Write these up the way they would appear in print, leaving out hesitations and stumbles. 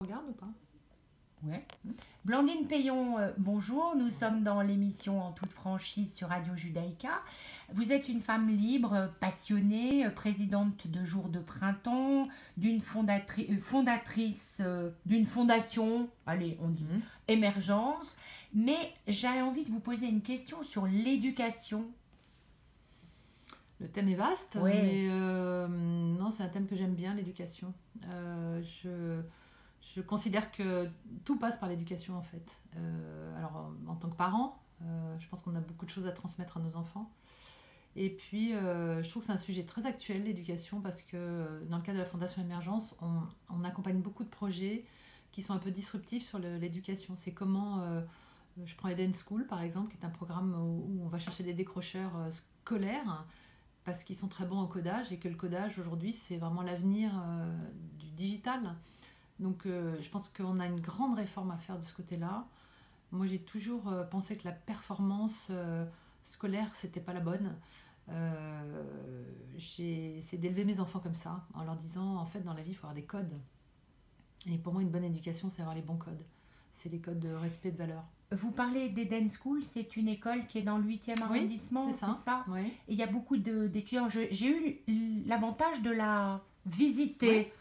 Regarde ou pas? Ouais. Blandine Payon, bonjour. Nous sommes dans l'émission En toute franchise sur Radio Judaïka. Vous êtes une femme libre, passionnée, présidente de Jour de Printemps, fondatrice d'une fondation, allez, on dit Émergence. Mais j'avais envie de vous poser une question sur l'éducation. Le thème est vaste, Ouais. mais non, c'est un thème que j'aime bien, l'éducation. Je considère que tout passe par l'éducation en fait. Alors en tant que parent, je pense qu'on a beaucoup de choses à transmettre à nos enfants. Et puis je trouve que c'est un sujet très actuel, l'éducation, parce que dans le cadre de la Fondation Émergence, on accompagne beaucoup de projets qui sont un peu disruptifs sur l'éducation. C'est comment, je prends Eden School par exemple, qui est un programme où on va chercher des décrocheurs scolaires parce qu'ils sont très bons au codage et que le codage aujourd'hui c'est vraiment l'avenir du digital. Donc je pense qu'on a une grande réforme à faire de ce côté-là. Moi j'ai toujours pensé que la performance scolaire c'était pas la bonne. J'ai essayé d'élever mes enfants comme ça, en leur disant en fait dans la vie il faut avoir des codes. Et pour moi une bonne éducation c'est avoir les bons codes. C'est les codes de respect, de valeur. Vous parlez d'Eden School, c'est une école qui est dans le 8e arrondissement, c'est ça. Oui. Et il y a beaucoup d'étudiants. J'ai eu l'avantage de la visiter. Oui.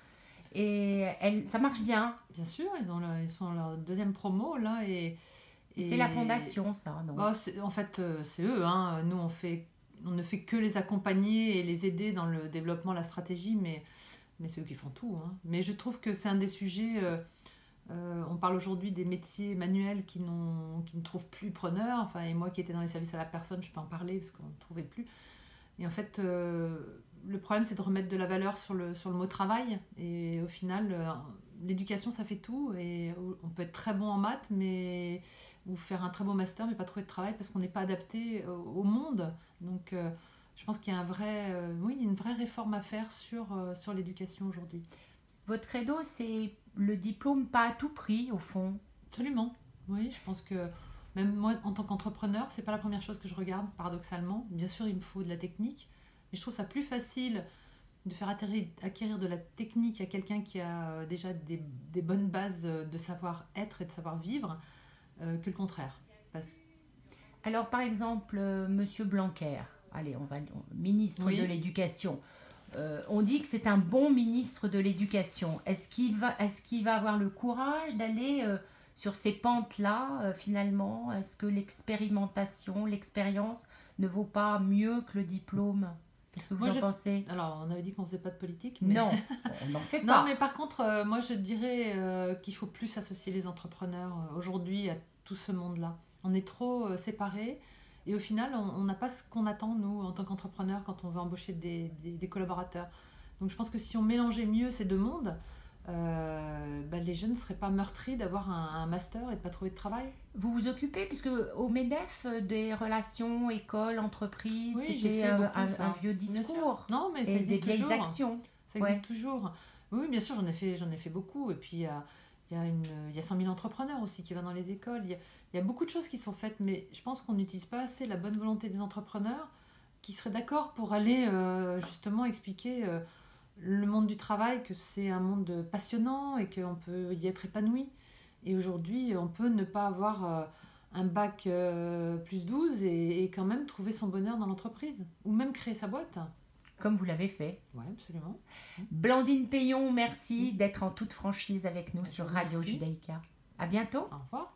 Et ça marche bien. Bien sûr, ils sont leur deuxième promo là et c'est la fondation ça, non? En fait, c'est eux. Hein. Nous, on ne fait que les accompagner et les aider dans le développement, la stratégie, mais c'est eux qui font tout. Hein. Mais je trouve que c'est un des sujets. On parle aujourd'hui des métiers manuels qui ne trouvent plus preneurs. Enfin, et moi qui étais dans les services à la personne, je peux en parler parce qu'on ne trouvait plus. Et en fait, le problème, c'est de remettre de la valeur sur le mot travail. Et au final, l'éducation, ça fait tout. Et on peut être très bon en maths, ou faire un très beau master, mais pas trouver de travail parce qu'on n'est pas adapté au monde. Donc, je pense qu'il y a une vraie réforme à faire sur l'éducation aujourd'hui. Votre credo, c'est le diplôme pas à tout prix, au fond. Absolument. Oui, je pense que même moi, en tant qu'entrepreneur, c'est pas la première chose que je regarde, paradoxalement. Bien sûr, il me faut de la technique, mais je trouve ça plus facile de faire acquérir de la technique à quelqu'un qui a déjà des bonnes bases de savoir-être et de savoir-vivre que le contraire. Alors, par exemple, Monsieur Blanquer, allez, ministre de l'Éducation. On dit que c'est un bon ministre de l'Éducation. Est-ce qu'il va avoir le courage d'aller sur ces pentes-là, finalement? Est-ce que l'expérimentation, l'expérience ne vaut pas mieux que le diplôme? Qu'est-ce que vous en pensez? Alors, on avait dit qu'on ne faisait pas de politique. Mais... Non, on n'en fait pas. Non, mais par contre, moi, je dirais qu'il faut plus associer les entrepreneurs aujourd'hui à tout ce monde-là. On est trop séparés. Et au final, on n'a pas ce qu'on attend, nous, en tant qu'entrepreneurs, quand on veut embaucher des collaborateurs. Donc je pense que si on mélangeait mieux ces deux mondes, les jeunes ne seraient pas meurtris d'avoir un master et de ne pas trouver de travail. Vous vous occupez, puisque au MEDEF, des relations école-entreprise, c'était un vieux discours. Non, mais ça existe toujours. Des actions. Ça existe toujours. Oui, bien sûr, j'en ai fait beaucoup. Et puis, il y a 100 000 entrepreneurs aussi qui vont dans les écoles. Il y a beaucoup de choses qui sont faites, mais je pense qu'on n'utilise pas assez la bonne volonté des entrepreneurs qui seraient d'accord pour aller justement expliquer le monde du travail, que c'est un monde passionnant et qu'on peut y être épanoui. Et aujourd'hui, on peut ne pas avoir un bac plus 12 et quand même trouver son bonheur dans l'entreprise, ou même créer sa boîte. Comme vous l'avez fait. Oui, absolument. Blandine Payon, merci d'être en toute franchise avec nous sur Radio Judaïka. À bientôt. Au revoir.